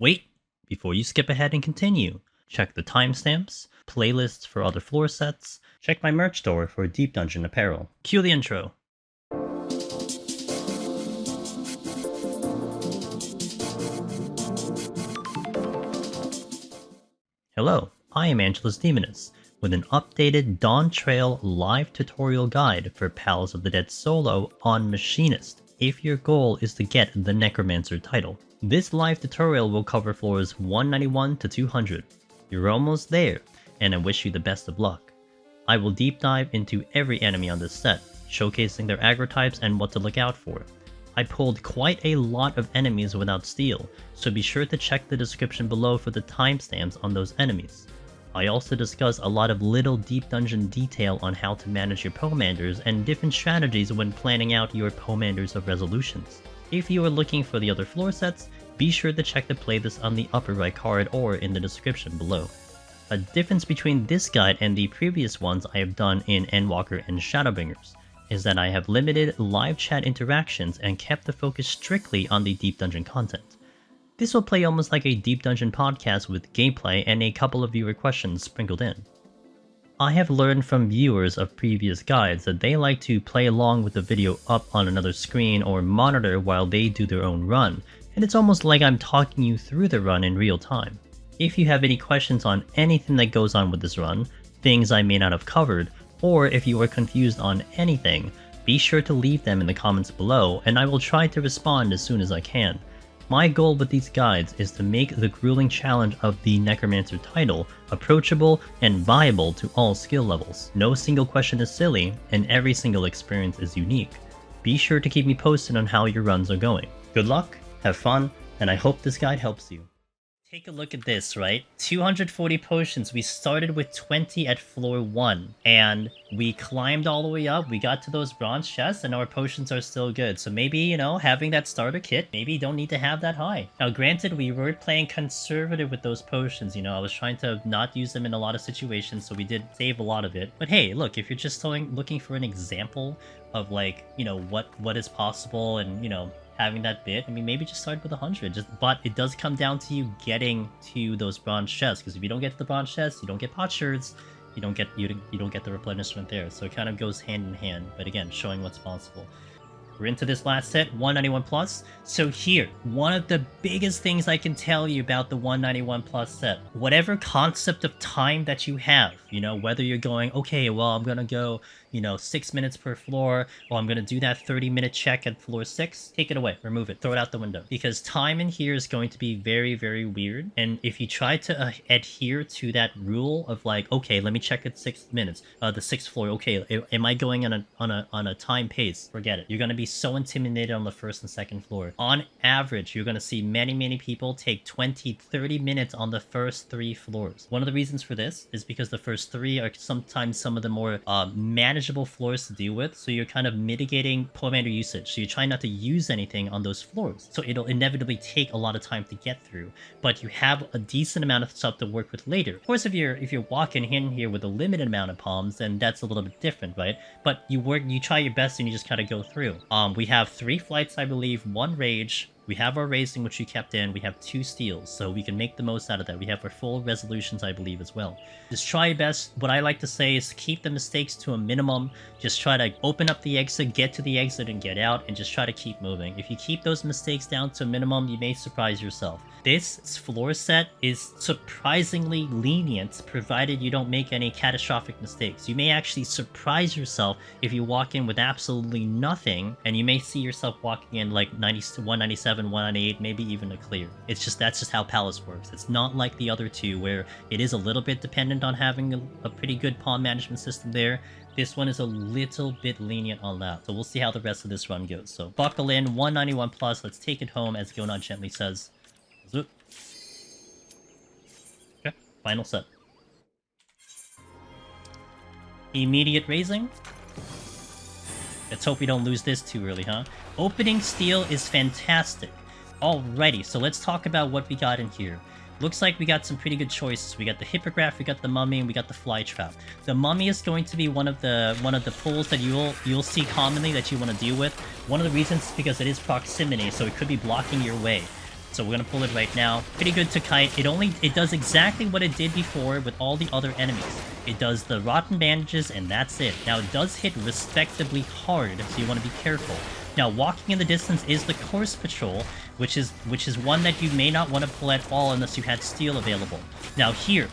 Wait, before you skip ahead and continue, check the timestamps, playlists for other floor sets, check my merch store for Deep Dungeon apparel. Cue the intro. Hello, I am Angelus Demonus, with an updated Dawntrail live tutorial guide for Palace of the Dead solo on Machinist, if your goal is to get the Necromancer title. This live tutorial will cover floors 191 to 200. You're almost there, and I wish you the best of luck. I will deep dive into every enemy on this set, showcasing their aggro types and what to look out for. I pulled quite a lot of enemies without steel, so be sure to check the description below for the timestamps on those enemies. I also discuss a lot of little deep dungeon detail on how to manage your Pomanders and different strategies when planning out your Pomanders of Resolutions. If you are looking for the other floor sets, be sure to check the playlist on the upper right card or in the description below. A difference between this guide and the previous ones I have done in Endwalker and Shadowbringers is that I have limited live chat interactions and kept the focus strictly on the Deep Dungeon content. This will play almost like a Deep Dungeon podcast with gameplay and a couple of viewer questions sprinkled in. I have learned from viewers of previous guides that they like to play along with the video up on another screen or monitor while they do their own run, and it's almost like I'm talking you through the run in real time. If you have any questions on anything that goes on with this run, things I may not have covered, or if you are confused on anything, be sure to leave them in the comments below and I will try to respond as soon as I can. My goal with these guides is to make the grueling challenge of the Necromancer title approachable and viable to all skill levels. No single question is silly, and every single experience is unique. Be sure to keep me posted on how your runs are going. Good luck, have fun, and I hope this guide helps you. Take a look at this, right? 240 potions. We started with 20 at floor 1, and we climbed all the way up. We got to those bronze chests, and our potions are still good. So maybe, you know, having that starter kit, maybe you don't need to have that high. Now, granted, we were playing conservative with those potions, you know. I was trying to not use them in a lot of situations, so we did save a lot of it. But hey, look, if you're just looking for an example of, like, you know, what is possible and, you know, having that bit, I mean, maybe just start with 100. But it does come down to you getting to those bronze chests, because if you don't get to the bronze chests, you don't get potsherds, you don't get the replenishment there. So it kind of goes hand in hand. But again, showing what's possible. We're into this last set, 191 plus. So here, one of the biggest things I can tell you about the 191 plus set, whatever concept of time that you have, you know, whether you're going, okay, well, I'm gonna go, you know, 6 minutes per floor, or I'm gonna do that 30-minute check at floor 6, take it away, remove it, throw it out the window. Because time in here is going to be very, very weird. And if you try to adhere to that rule of like, okay, let me check at 6 minutes, the 6th floor, okay, am I going on a time pace? Forget it. You're gonna be so intimidated on the 1st and 2nd floor. On average, you're gonna see many people take 20-30 minutes on the first 3 floors. One of the reasons for this is because the first 3 are sometimes some of the more manageable floors to deal with, so you're kind of mitigating Pomander usage. So you're trying not to use anything on those floors, so it'll inevitably take a lot of time to get through, but you have a decent amount of stuff to work with later. Of course, if you're walking in here with a limited amount of palms, then that's a little bit different, right? But you try your best and you just kind of go through. We have 3 flights, I believe, 1 rage. We have our raising, which we kept in. We have 2 steals, so we can make the most out of that. We have our full resolutions, I believe, as well. Just try your best. What I like to say is keep the mistakes to a minimum. Just try to open up the exit, get to the exit, and get out, and just try to keep moving. If you keep those mistakes down to a minimum, you may surprise yourself. This floor set is surprisingly lenient, provided you don't make any catastrophic mistakes. You may actually surprise yourself if you walk in with absolutely nothing, and you may see yourself walking in like 197, 198, maybe even a clear. That's just how Palace works. It's not like the other two, where it is a little bit dependent on having a pretty good pawn management system there. This one is a little bit lenient on that. So we'll see how the rest of this run goes. So buckle in, 191 plus, let's take it home, as Gourmand gently says. Okay, final set. Immediate raising. Let's hope we don't lose this too early, huh? Opening steel is fantastic. Alrighty, so let's talk about what we got in here. Looks like we got some pretty good choices. We got the Hippogryph, we got the Mummy, and we got the Fly Trap. The Mummy is going to be one of the pulls that you'll see commonly that you want to deal with. One of the reasons is because it is proximity, so it could be blocking your way. So we're gonna pull it right now. Pretty good to kite. It does exactly what it did before with all the other enemies. It does the rotten bandages, and that's it. Now it does hit respectably hard, so you want to be careful. Now walking in the distance is the Corse patrol, which is one that you may not want to pull at all unless you had steel available. Now here,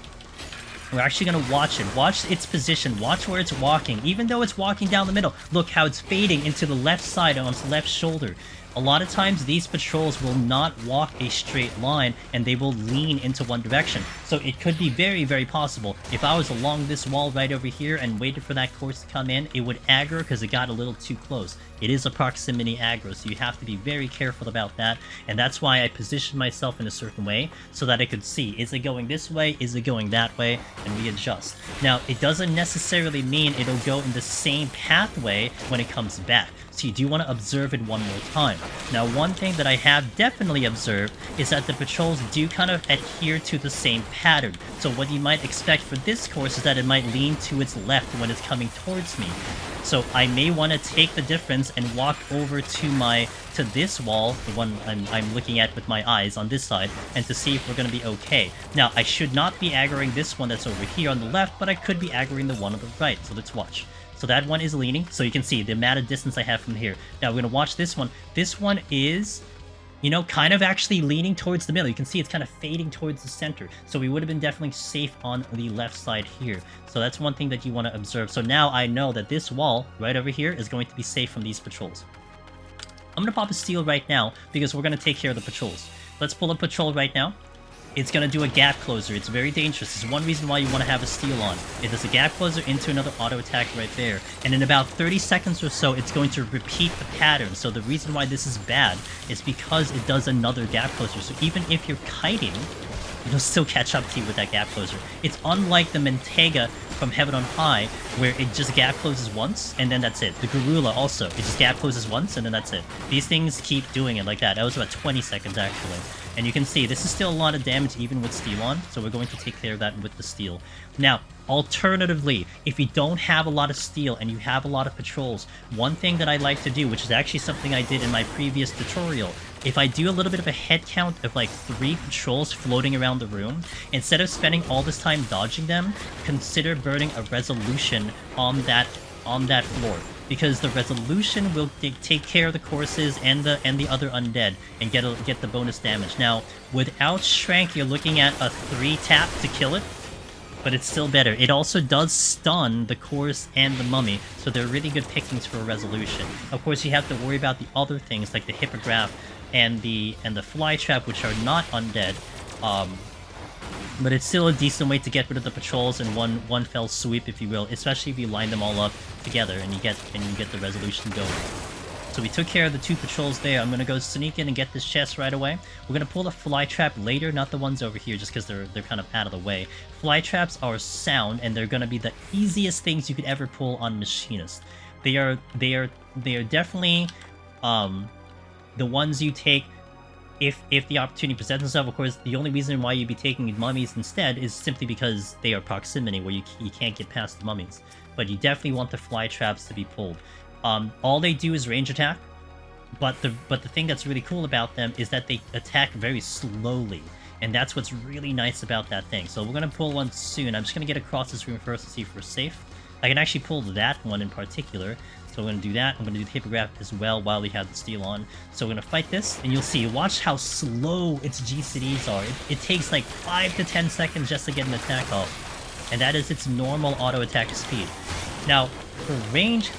we're actually going to watch it. Watch its position. Watch where it's walking. Even though it's walking down the middle, look how it's fading into the left side on its left shoulder. A lot of times these patrols will not walk a straight line and they will lean into one direction. So it could be very, very possible. If I was along this wall right over here and waited for that Corse to come in, it would aggro because it got a little too close. It is a proximity aggro, so you have to be very careful about that. And that's why I positioned myself in a certain way so that I could see, is it going this way? Is it going that way? And we adjust. Now, it doesn't necessarily mean it'll go in the same pathway when it comes back. So you do want to observe it one more time. Now, one thing that I have definitely observed is that the patrols do kind of adhere to the same pattern. So what you might expect for this Corse is that it might lean to its left when it's coming towards me. So I may want to take the difference and walk over to this wall, the one I'm looking at with my eyes on this side, and to see if we're going to be okay. Now, I should not be aggroing this one that's over here on the left, but I could be aggroing the one on the right, so let's watch. So that one is leaning, so you can see the amount of distance I have from here. Now we're going to watch this one. This one is, you know, kind of actually leaning towards the middle. You can see it's kind of fading towards the center. So we would have been definitely safe on the left side here. So that's one thing that you want to observe. So now I know that this wall right over here is going to be safe from these patrols. I'm going to pop a steal right now because we're going to take care of the patrols. Let's pull a patrol right now. It's going to do a gap closer. It's very dangerous. This is one reason why you want to have a steal on. It does a gap closer into another auto attack right there. And in about 30 seconds or so, it's going to repeat the pattern. So the reason why this is bad is because it does another gap closer. So even if you're kiting, it'll still catch up to you with that gap closer. It's unlike the Mentega from Heaven on High, where it just gap closes once, and then that's it. The Garula also, it just gap closes once, and then that's it. These things keep doing it like that. That was about 20 seconds, actually. And you can see, this is still a lot of damage even with steel on, so we're going to take care of that with the steel. Now, alternatively, if you don't have a lot of steel and you have a lot of patrols, one thing that I like to do, which is actually something I did in my previous tutorial, if I do a little bit of a head count of like 3 patrols floating around the room, instead of spending all this time dodging them, consider burning a resolution on that floor. Because the resolution will take care of the Corses and the other undead and get the bonus damage. Now, without Shrank, you're looking at a 3-tap to kill it, but it's still better. It also does stun the Corse and the Mummy, so they're really good pickings for a resolution. Of course, you have to worry about the other things like the Hippogryph and the Fly Trap, which are not undead. But it's still a decent way to get rid of the patrols in one fell sweep, if you will, especially if you line them all up together and you get the resolution going. So we took care of the 2 patrols there. I'm gonna go sneak in and get this chest right away. We're gonna pull the fly trap later, not the ones over here, just because they're kind of out of the way. Fly traps are sound, and they're gonna be the easiest things you could ever pull on Machinist. They are definitely the ones you take if the opportunity presents itself. Of course, the only reason why you'd be taking mummies instead is simply because they are proximity, where you can't get past the mummies. But you definitely want the fly traps to be pulled. All they do is range attack, but the thing that's really cool about them is that they attack very slowly, and that's what's really nice about that thing. So we're gonna pull one soon. I'm just gonna get across this room first to see if we're safe. I can actually pull that one in particular. So I'm going to do that. I'm going to do the Hippogryph as well while we have the steel on. So we're going to fight this, and you'll see, watch how slow its GCDs are. It takes like 5 to 10 seconds just to get an attack off. And that is its normal auto attack speed. Now, for range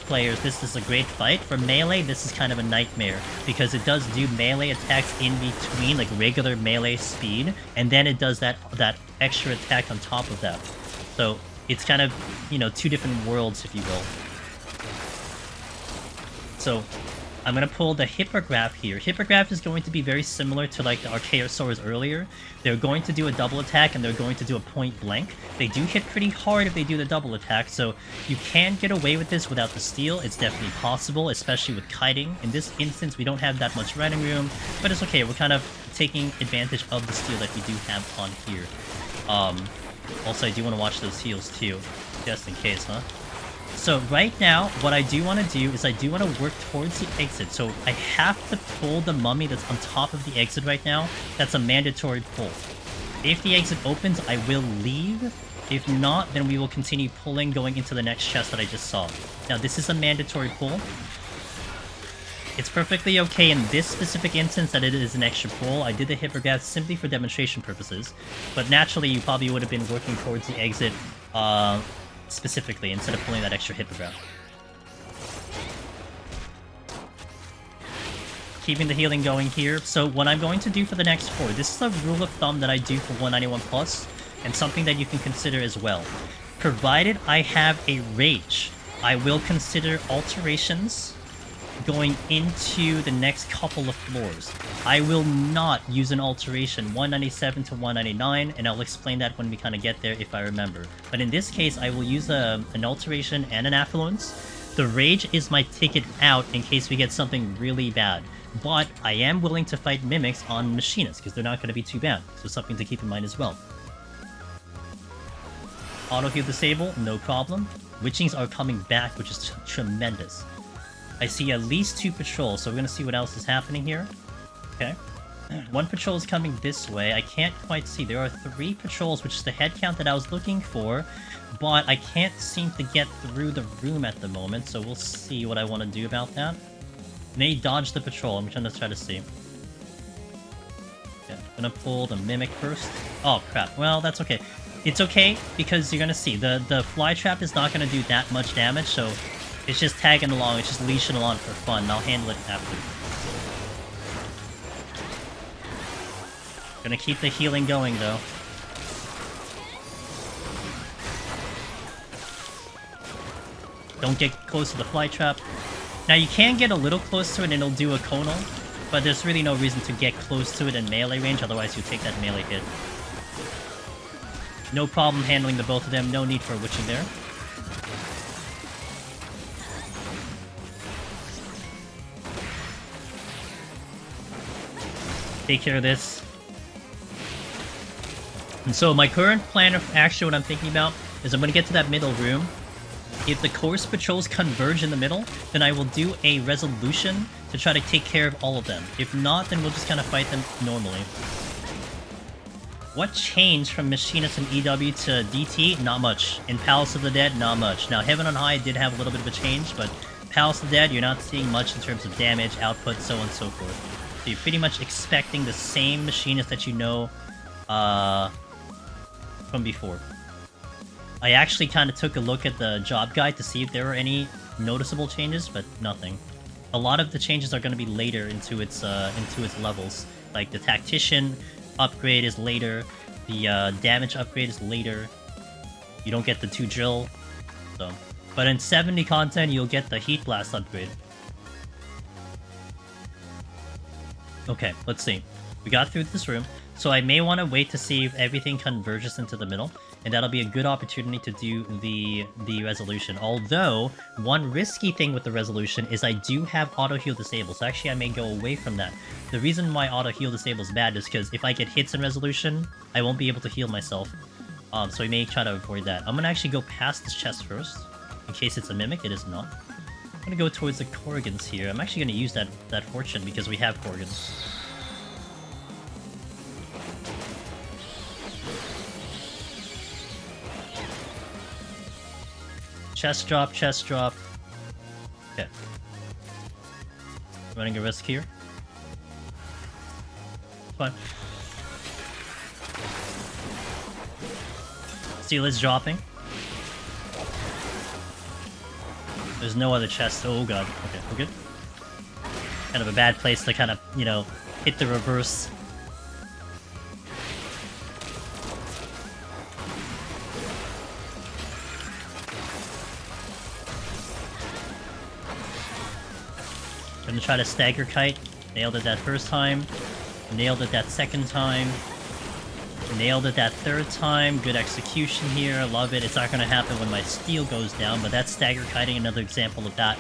players, this is a great fight. For melee, this is kind of a nightmare, because it does do melee attacks in between, like regular melee speed, and then it does that extra attack on top of that. So it's kind of, you know, 2 different worlds, if you will. So I'm going to pull the Hippogryph here. Hippogryph is going to be very similar to like the Archaeosaurs earlier. They're going to do a double attack, and they're going to do a point blank. They do hit pretty hard if they do the double attack, so you can get away with this without the steel. It's definitely possible, especially with kiting. In this instance, we don't have that much running room, but it's okay. We're kind of taking advantage of the steel that we do have on here. Also, I do want to watch those heals too, just in case, huh? So right now, what I do want to do is I do want to work towards the exit. So I have to pull the mummy that's on top of the exit right now. That's a mandatory pull. If the exit opens, I will leave. If not, then we will continue pulling going into the next chest that I just saw. Now, this is a mandatory pull. It's perfectly okay in this specific instance that it is an extra pull. I did the Hippogryph simply for demonstration purposes. But naturally, you probably would have been working towards the exit specifically instead of pulling that extra Hippogryph. Keeping the healing going here. So what I'm going to do for the next 4, this is a rule of thumb that I do for 191+, and something that you can consider as well. Provided I have a rage, I will consider alterations going into the next couple of floors. I will not use an alteration 197 to 199, and I'll explain that when we kind of get there if I remember. But in this case, I will use an alteration and an affluence. The rage is my ticket out in case we get something really bad. But I am willing to fight mimics on machinists because they're not going to be too bad. So something to keep in mind as well. Auto heal disable, no problem. Witchings are coming back, which is tremendous. I see at least 2 patrols, so we're going to see what else is happening here. Okay. 1 patrol is coming this way. I can't quite see. There are 3 patrols, which is the head count that I was looking for, but I can't seem to get through the room at the moment, so we'll see what I want to do about that. May dodge the patrol. I'm trying to see. Okay, I'm gonna pull the mimic first. Oh, crap. Well, that's okay. It's okay, because you're gonna see. The fly trap is not gonna do that much damage, so it's just tagging along, it's just leashing along for fun. I'll handle it after. Gonna keep the healing going, though. Don't get close to the fly trap. Now, you can get a little close to it and it'll do a conal, but there's really no reason to get close to it in melee range, otherwise you'll take that melee hit. No problem handling the both of them, no need for witching there. Take care of this. And so my current plan of action, what I'm thinking about, is I'm going to get to that middle room. If the Corse patrols converge in the middle, then I will do a resolution to try to take care of all of them. If not, then we'll just kind of fight them normally. What changed from Machinist and EW to DT? Not much. In Palace of the Dead, not much. Now, Heaven on High did have a little bit of a change, but Palace of the Dead, you're not seeing much in terms of damage, output, so on and so forth. So you're pretty much expecting the same Machinist that you know from before. I actually kind of took a look at the job guide to see if there were any noticeable changes, but nothing. A lot of the changes are going to be later into its levels. Like the Tactician upgrade is later, the damage upgrade is later. You don't get the 2 drill, so. But in 70 content, you'll get the Heat Blast upgrade. Okay, let's see. We got through this room, so I may want to wait to see if everything converges into the middle, and that'll be a good opportunity to do the resolution. Although, one risky thing with the resolution is I do have auto heal disabled, so actually I may go away from that. The reason why auto heal disabled is bad is because if I get hits in resolution, I won't be able to heal myself. So we may try to avoid that. I'm gonna actually go past this chest first, in case it's a mimic. It is not. I'm gonna go towards the Corgans here. I'm actually gonna use that fortune because we have Corgans. Chest drop, chest drop. Okay. Running a risk here. Fine. Steel is dropping. There's no other chest. Oh god. Okay, we're good. Kind of a bad place to kind of, you know, hit the reverse. Gonna try to stagger kite. Nailed it that first time. Nailed it that second time. Nailed it that third time. Good execution here. Love it. It's not gonna happen when my steel goes down, but that's stagger kiting, another example of that.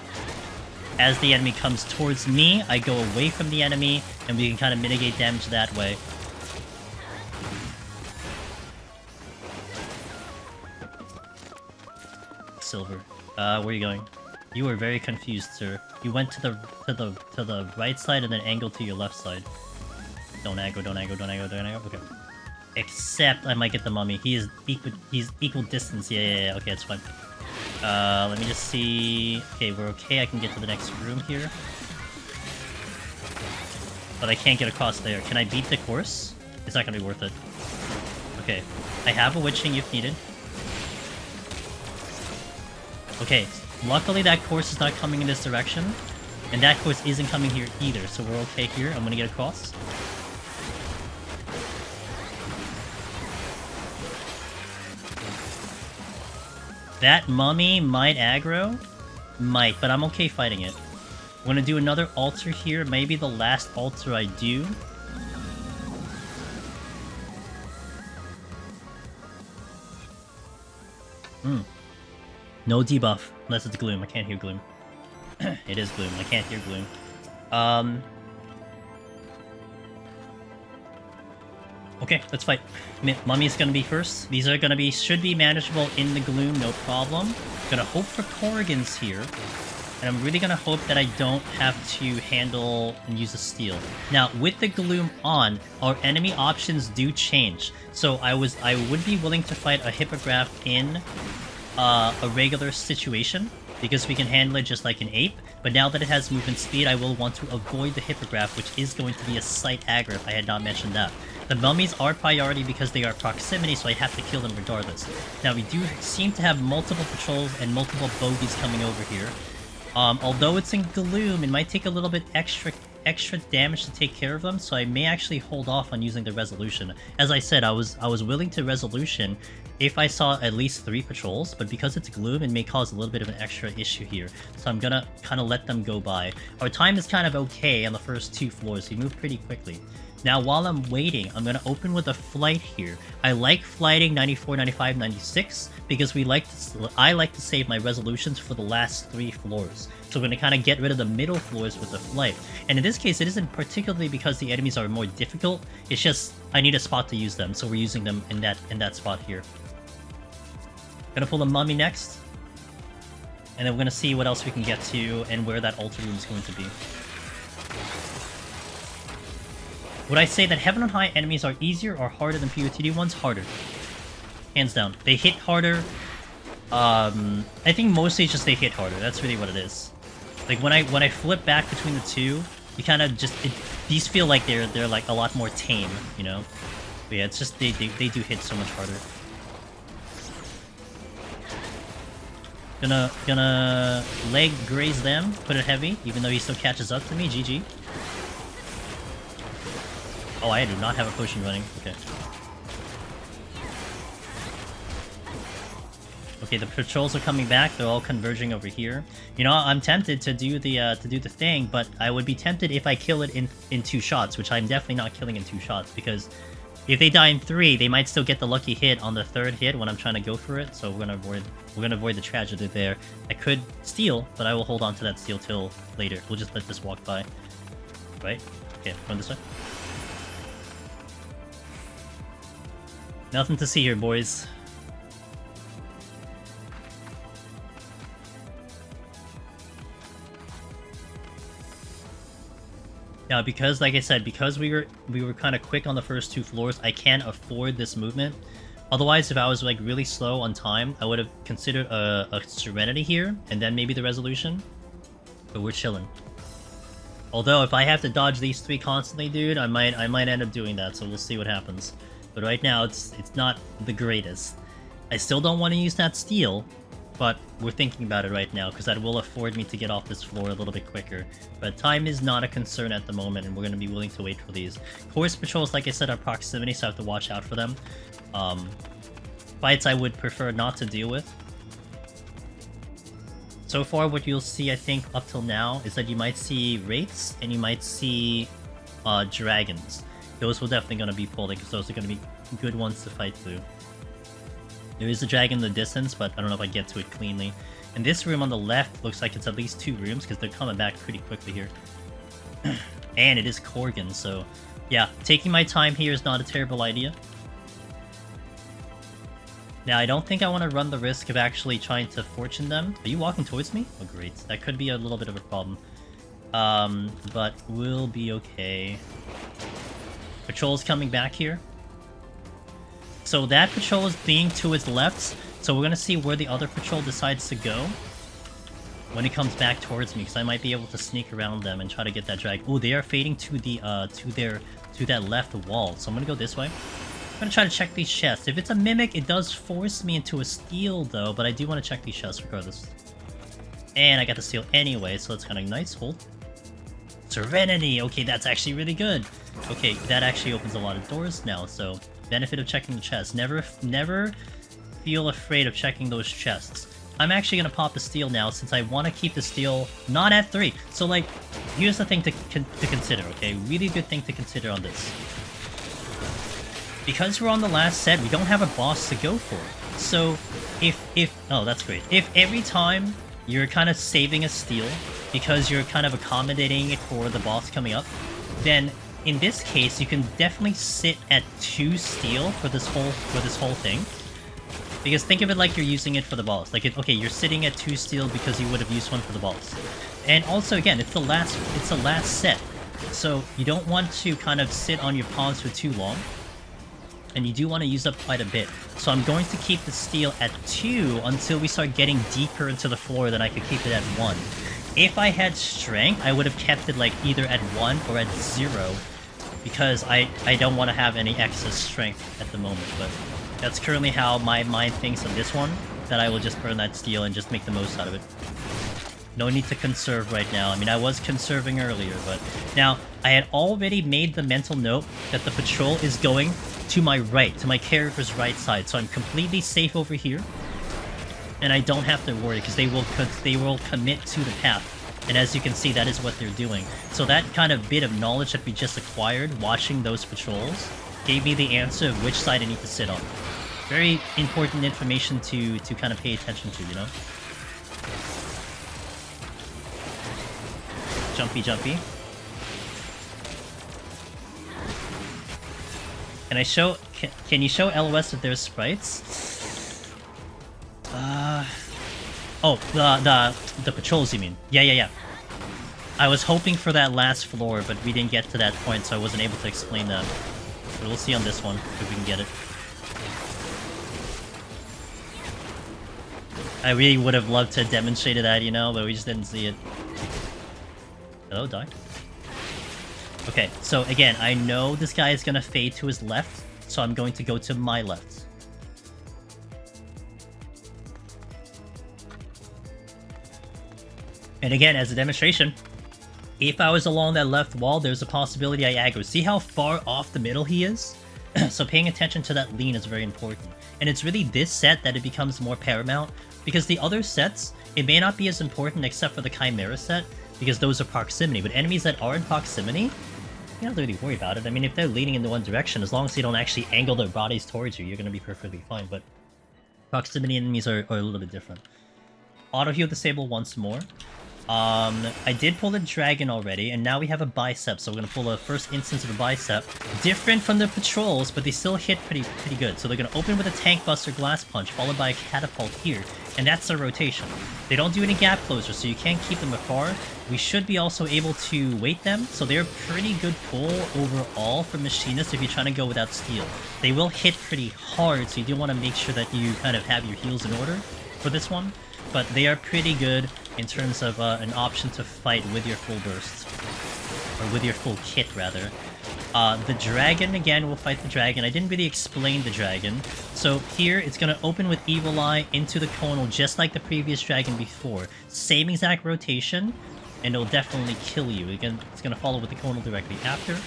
As the enemy comes towards me, I go away from the enemy, and we can kind of mitigate damage that way. Silver. Where are you going? You were very confused, sir. You went to the right side and then angled to your left side. Don't aggro, don't aggro, don't aggro, don't aggro. Okay. Except I might get the mummy. He's equal distance. Yeah. Okay, it's fine. Let me just see. Okay, we're okay. I can get to the next room here. But I can't get across there. Can I beat the Corse? It's not gonna be worth it. Okay. I have a witching if needed. Okay. Luckily that Corse is not coming in this direction. And that Corse isn't coming here either. So we're okay here. I'm gonna get across. That mummy might aggro. Might, but I'm okay fighting it. I'm gonna do another altar here. Maybe the last altar I do. No debuff, unless it's Gloom. I can't hear Gloom. It is Gloom. I can't hear Gloom. Okay, let's fight. Mummy's gonna be first. These are gonna be, should be manageable in the Gloom, no problem. Gonna hope for Corrigans here. And I'm really gonna hope that I don't have to handle and use a steal. Now, with the Gloom on, our enemy options do change. So I would be willing to fight a Hippogryph in a regular situation, because we can handle it just like an ape. But now that it has movement speed, I will want to avoid the Hippogryph, which is going to be a slight aggro if I had not mentioned that. The mummies are priority because they are proximity, so I have to kill them regardless. Now, we do seem to have multiple patrols and multiple bogeys coming over here. Although it's in Gloom, it might take a little bit extra damage to take care of them, so I may actually hold off on using the Resolution. As I said, I was willing to Resolution if I saw at least 3 patrols, but because it's Gloom, it may cause a little bit of an extra issue here. So I'm gonna kind of let them go by. Our time is kind of okay on the first 2 floors. We move pretty quickly. Now, while I'm waiting, I'm going to open with a flight here. I like flighting 94, 95, 96 because I like to save my resolutions for the last 3 floors. So we're going to kind of get rid of the middle floors with the flight. And in this case, it isn't particularly because the enemies are more difficult. It's just I need a spot to use them, so we're using them in that spot here. Gonna pull the mummy next. And then we're going to see what else we can get to and where that altar room is going to be. Would I say that Heaven on High enemies are easier or harder than PoTD ones? Harder. Hands down. They hit harder. I think mostly it's just they hit harder. That's really what it is. Like when I flip back between the two, you kind of just these feel like they're like a lot more tame, you know? But yeah, it's just they do hit so much harder. Gonna leg graze them, put it heavy, even though he still catches up to me. GG. Oh, I do not have a potion running. Okay. Okay, the patrols are coming back. They're all converging over here. You know, I'm tempted to do the thing, but I would be tempted if I kill it in 2 shots, which I'm definitely not killing in 2 shots, because if they die in 3, they might still get the lucky hit on the 3rd hit when I'm trying to go for it. So we're gonna avoid the tragedy there. I could steal, but I will hold on to that steal till later. We'll just let this walk by. Right? Okay, going this way. Nothing to see here, boys. Now, because, like I said, because we were kind of quick on the first 2 floors, I can't afford this movement. Otherwise, if I was like really slow on time, I would have considered a Serenity here, and then maybe the Resolution. But we're chilling. Although, if I have to dodge these 3 constantly, dude, I might end up doing that. So we'll see what happens. But right now, it's not the greatest. I still don't want to use that steal, but we're thinking about it right now, because that will afford me to get off this floor a little bit quicker. But time is not a concern at the moment, and we're going to be willing to wait for these. Corse patrols, like I said, are proximity, so I have to watch out for them. Fights I would prefer not to deal with. So far, what you'll see, I think, up till now, is that you might see Wraiths, and you might see Dragons. Those will definitely going to be pulled, because those are going to be good ones to fight through. There is a dragon in the distance, but I don't know if I get to it cleanly. And this room on the left looks like it's at least 2 rooms, because they're coming back pretty quickly here. And it is Corgan, so yeah, taking my time here is not a terrible idea. Now, I don't think I want to run the risk of actually trying to fortune them. Are you walking towards me? Oh, great. That could be a little bit of a problem. But we'll be okay. Patrol's coming back here. So that patrol is being to its left. So we're going to see where the other patrol decides to go when it comes back towards me, because I might be able to sneak around them and try to get that drag. Oh, they are fading to the to that left wall. So I'm going to go this way. I'm gonna try to check these chests. If it's a mimic, it does force me into a steal though, but I do want to check these chests regardless. And I got the steal anyway, so that's kind of nice. Hold. Serenity! Okay, that's actually really good. Okay, that actually opens a lot of doors now, so benefit of checking the chests. Never feel afraid of checking those chests. I'm actually gonna pop the steal now since I want to keep the steal not at 3. So like, here's the thing to consider, okay? Really good thing to consider on this. Because we're on the last set, we don't have a boss to go for. So, oh, that's great. If every time you're kind of saving a steal, because you're kind of accommodating it for the boss coming up, then in this case, you can definitely sit at 2 steal for this whole thing. Because think of it like you're using it for the boss. Like, okay, you're sitting at 2 steal because you would have used one for the boss. And also, again, it's the last set. So, you don't want to kind of sit on your pawns for too long. And you do want to use up quite a bit. So I'm going to keep the steal at 2 until we start getting deeper into the floor, then I could keep it at 1. If I had strength, I would have kept it like either at 1 or at 0, because I don't want to have any excess strength at the moment, but that's currently how my mind thinks on this one, that I will just burn that steal and just make the most out of it. No need to conserve right now. I mean, I was conserving earlier, but now I had already made the mental note that the patrol is going to my right, to my character's right side, so I'm completely safe over here, and I don't have to worry because they will commit to the path. And as you can see, that is what they're doing. So that kind of bit of knowledge that we just acquired watching those patrols gave me the answer of which side I need to sit on. Very important information to kind of pay attention to, you know? Jumpy. Can I show... Can you show LOS if there's sprites? Oh, the patrols, you mean? Yeah. I was hoping for that last floor, but we didn't get to that point, so I wasn't able to explain that. But we'll see on this one, if we can get it. I really would have loved to have demonstrated that, you know, but we just didn't see it. Hello, die. Okay, so again, I know this guy is gonna fade to his left, so I'm going to go to my left. And again, as a demonstration, if I was along that left wall, there's a possibility I aggro. See how far off the middle he is? So paying attention to that lean is very important. And it's really this set that it becomes more paramount, because the other sets, it may not be as important except for the Chimera set, because those are proximity. But enemies that are in proximity, you don't have to really worry about it. I mean, if they're leaning in the one direction, as long as they don't actually angle their bodies towards you, you're going to be perfectly fine. But proximity enemies are a little bit different. Auto heal disable once more. I did pull the dragon already, and now we have a bicep, so we're gonna pull a first instance of a bicep. Different from the patrols, but they still hit pretty good. So they're gonna open with a tank buster glass punch, followed by a catapult here, and that's a rotation. They don't do any gap closers, so you can't keep them afar. We should be also able to weight them, so they're pretty good pull overall for Machinist if you're trying to go without steal. They will hit pretty hard, so you do want to make sure that you kind of have your heals in order for this one. But they are pretty good in terms of an option to fight with your full burst. Or with your full kit, rather. The dragon, again, we'll fight the dragon. I didn't really explain the dragon. So here, it's going to open with Evil Eye into the conal, just like the previous dragon before. Same exact rotation, and it'll definitely kill you. Again, it's going to follow with the conal directly after.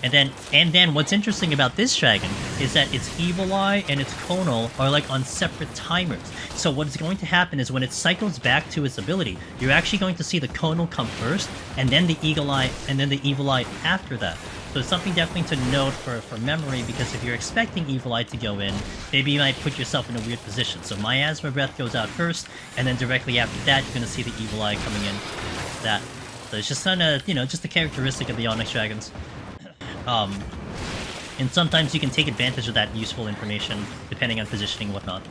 And then what's interesting about this dragon is that its Evil Eye and its Conal are like on separate timers. So what is going to happen is when it cycles back to its ability, you're actually going to see the Conal come first, and then the Eagle Eye, and then the Evil Eye after that. So it's something definitely to note for memory, because if you're expecting Evil Eye to go in, maybe you might put yourself in a weird position. So Miasma Breath goes out first, and then directly after that, you're going to see the Evil Eye coming in. That. So it's just kind of, you know, just a characteristic of the Onyx dragons. And sometimes you can take advantage of that useful information, depending on positioning and whatnot.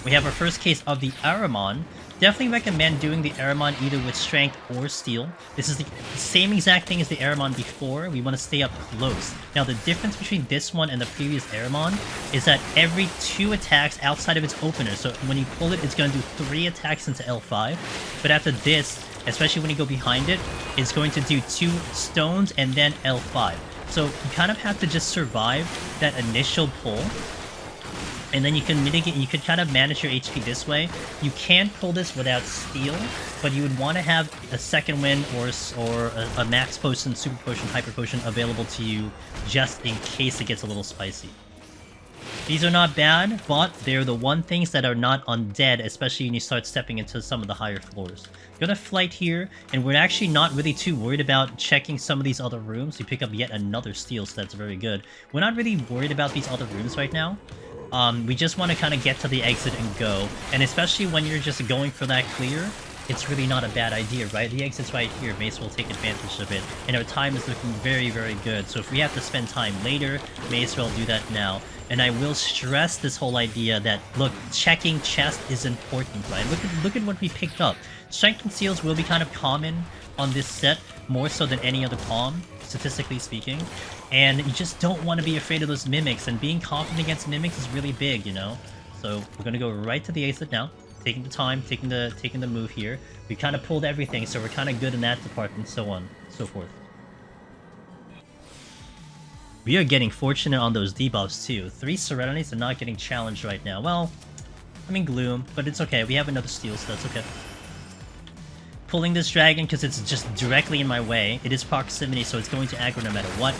We have our first case of the Ahriman. Definitely recommend doing the Ahriman either with Strength or Steel. This is the same exact thing as the Ahriman before. We want to stay up close. Now, the difference between this one and the previous Ahriman is that every 2 attacks outside of its opener, so when you pull it, it's going to do 3 attacks into L5. But after this, especially when you go behind it, it's going to do 2 stones and then L5. So you kind of have to just survive that initial pull. And then you can mitigate, you could kind of manage your HP this way. You can pull this without Steel, but you would want to have a second wind or a max potion, super potion, hyper potion available to you just in case it gets a little spicy. These are not bad, but they're the one things that are not undead, especially when you start stepping into some of the higher floors. Gonna flight here, and we're actually not really too worried about checking some of these other rooms. We pick up yet another Steel, so that's very good. We're not really worried about these other rooms right now. We just want to kind of get to the exit and go. And especially when you're just going for that clear, it's really not a bad idea, right? The exit's right here. May as well take advantage of it. And our time is looking very, very good. So if we have to spend time later, may as well do that now. And I will stress this whole idea that, look, checking chest is important, right? Look at what we picked up. Strength and Seals will be kind of common on this set, more so than any other palm, statistically speaking. And you just don't want to be afraid of those mimics, and being confident against mimics is really big, you know? So we're gonna go right to the exit now, taking the time, taking the move here. We kind of pulled everything, so we're kind of good in that department, so on, so forth. We are getting fortunate on those debuffs too. 3 Serenities are not getting challenged right now. Well, I mean Gloom, but it's okay. We have another Steel, so that's okay. Pulling this dragon because it's just directly in my way. It is proximity, so it's going to aggro no matter what.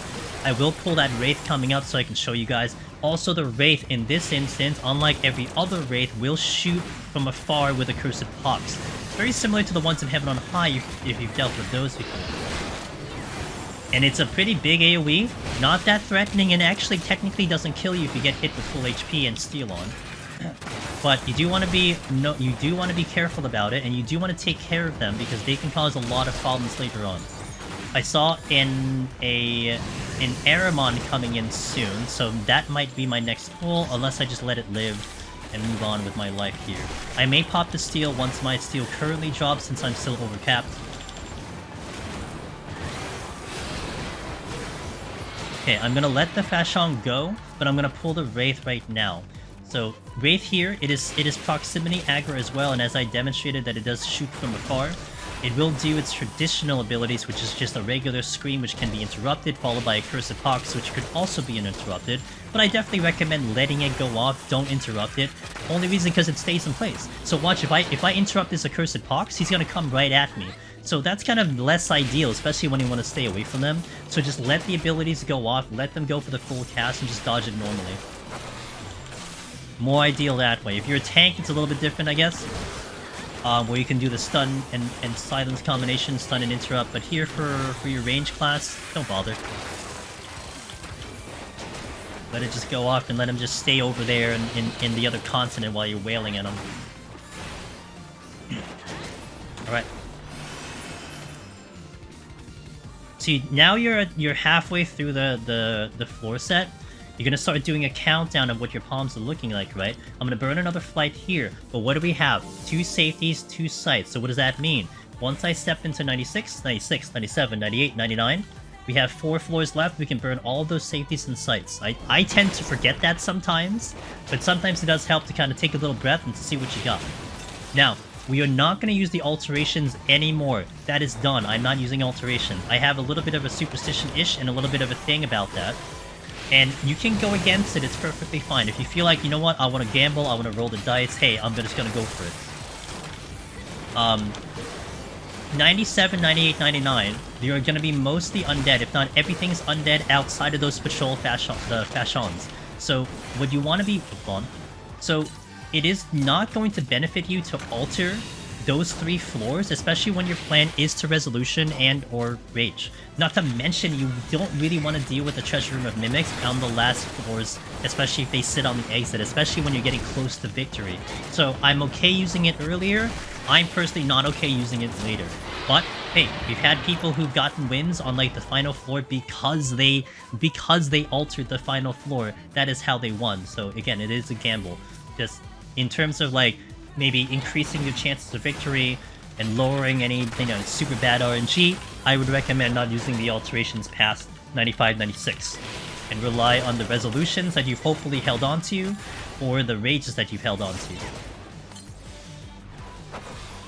I will pull that Wraith coming up so I can show you guys. Also, the Wraith in this instance, unlike every other Wraith, will shoot from afar with a Cursed Pox. Very similar to the ones in Heaven on High if you've dealt with those before. And it's a pretty big AoE, not that threatening, and actually technically doesn't kill you if you get hit with full HP and Steel on. But you do want to be careful about it, and you do want to take care of them because they can cause a lot of problems later on. I saw an Ahriman coming in soon, so that might be my next pull, unless I just let it live and move on with my life here. I may pop the Steel once my Steel currently drops, since I'm still overcapped. Okay, I'm gonna let the Fachan go, but I'm gonna pull the Wraith right now. So, Wraith here, it is proximity aggro as well, and as I demonstrated that it does shoot from afar, it will do its traditional abilities, which is just a regular scream which can be interrupted, followed by a Cursed Pox, which could also be uninterrupted, but I definitely recommend letting it go off, don't interrupt it, only reason because it stays in place. So watch, if I interrupt this Accursed Pox, he's gonna come right at me. So that's kind of less ideal, especially when you want to stay away from them. So just let the abilities go off, let them go for the full cast, and just dodge it normally. More ideal that way. If you're a tank, it's a little bit different, I guess. Where you can do the stun and silence combination, stun and interrupt. But here for your range class, don't bother. Let it just go off and let him just stay over there in the other continent while you're wailing at him. Alright. See, now you're halfway through the floor set. You're gonna start doing a countdown of what your palms are looking like, right? I'm gonna burn another flight here, but what do we have? 2 safeties, 2 sights. So what does that mean? Once I step into 96, 96, 97, 98, 99, we have 4 floors left. We can burn all of those safeties and sights. I tend to forget that sometimes, but sometimes it does help to kind of take a little breath and to see what you got. Now, we are not going to use the alterations anymore. That is done. I'm not using alteration. I have a little bit of a superstition-ish and a little bit of a thing about that. And you can go against it, it's perfectly fine. If you feel like, you know what, I want to gamble, I want to roll the dice, hey, I'm just going to go for it. 97, 98, 99, they are going to be mostly undead, if not everything's undead outside of those patrol Fachans. So, what you want to be... So, it is not going to benefit you to alter those 3 floors, especially when your plan is to resolution and or rage. Not to mention, you don't really want to deal with the treasure room of mimics on the last floors, especially if they sit on the exit, especially when you're getting close to victory. So I'm okay using it earlier, I'm personally not okay using it later. But hey, we've had people who've gotten wins on like the final floor because they altered the final floor. That is how they won. So again, it is a gamble. Just in terms of like maybe increasing your chances of victory and lowering any super bad RNG, I would recommend not using the alterations past 95, 96, and rely on the resolutions that you've hopefully held onto, or the rages that you've held onto.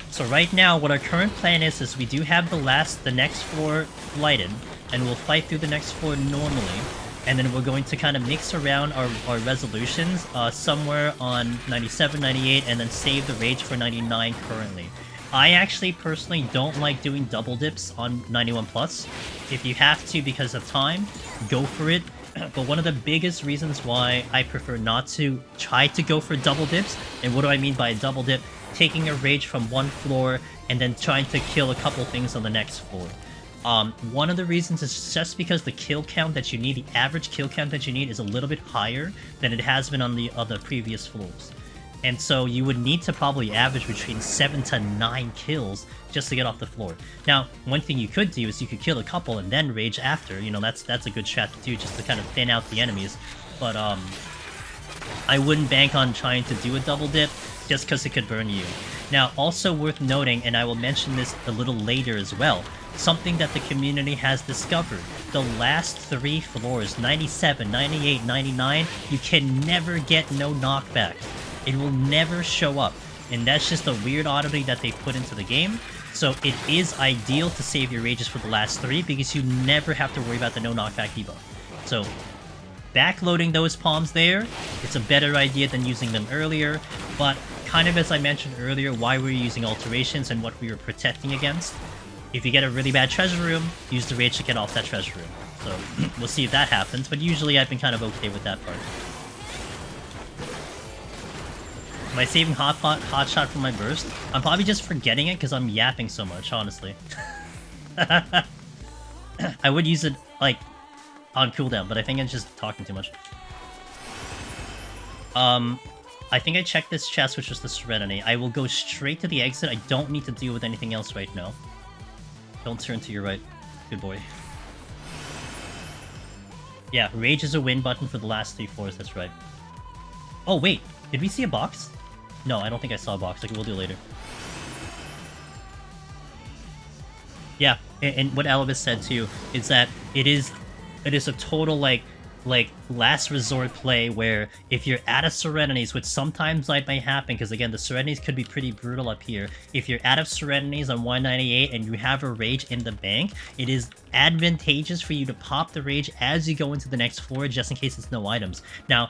So right now, what our current plan is we do have the next floor lighted, and we'll fight through the next floor normally, and then we're going to kind of mix around our resolutions somewhere on 97, 98, and then save the rage for 99 currently. I actually personally don't like doing double dips on 91+. If you have to because of time, go for it. But one of the biggest reasons why I prefer not to try to go for double dips, and what do I mean by a double dip? Taking a rage from one floor and then trying to kill a couple things on the next floor. One of the reasons is just because the kill count that you need, the average kill count that you need, is a little bit higher than it has been on the other previous floors. And so you would need to probably average between 7 to 9 kills just to get off the floor. Now, one thing you could do is you could kill a couple and then rage after. You know, that's a good strat to do just to kind of thin out the enemies. But I wouldn't bank on trying to do a double dip just because it could burn you. Now, also worth noting, and I will mention this a little later as well, something that the community has discovered. The last 3 floors, 97, 98, 99, you can never get no knockback. It will never show up, and that's just a weird oddity that they put into the game. So it is ideal to save your rages for the last 3 because you never have to worry about the no knockback debuff. So backloading those palms there, it's a better idea than using them earlier, but kind of as I mentioned earlier, why we're using alterations and what we were protecting against. If you get a really bad treasure room, use the rage to get off that treasure room. So we'll see if that happens, but usually I've been kind of okay with that part. Am I saving hot shot for my burst? I'm probably just forgetting it because I'm yapping so much, honestly. I would use it, like, on cooldown, but I think I'm just talking too much. I think I checked this chest, which was the Serenity. I will go straight to the exit. I don't need to deal with anything else right now. Don't turn to your right. Good boy. Yeah, Rage is a win button for the last 3 floors, that's right. Oh, wait. Did we see a box? No, I don't think I saw a box. Like, we'll do it later. Yeah, and what Alibis said too is that it is a total like last resort play where if you're out of Serenities, which sometimes might happen because again the Serenities could be pretty brutal up here. If you're out of Serenities on 198 and you have a rage in the bank, it is advantageous for you to pop the rage as you go into the next floor just in case it's no items. Now,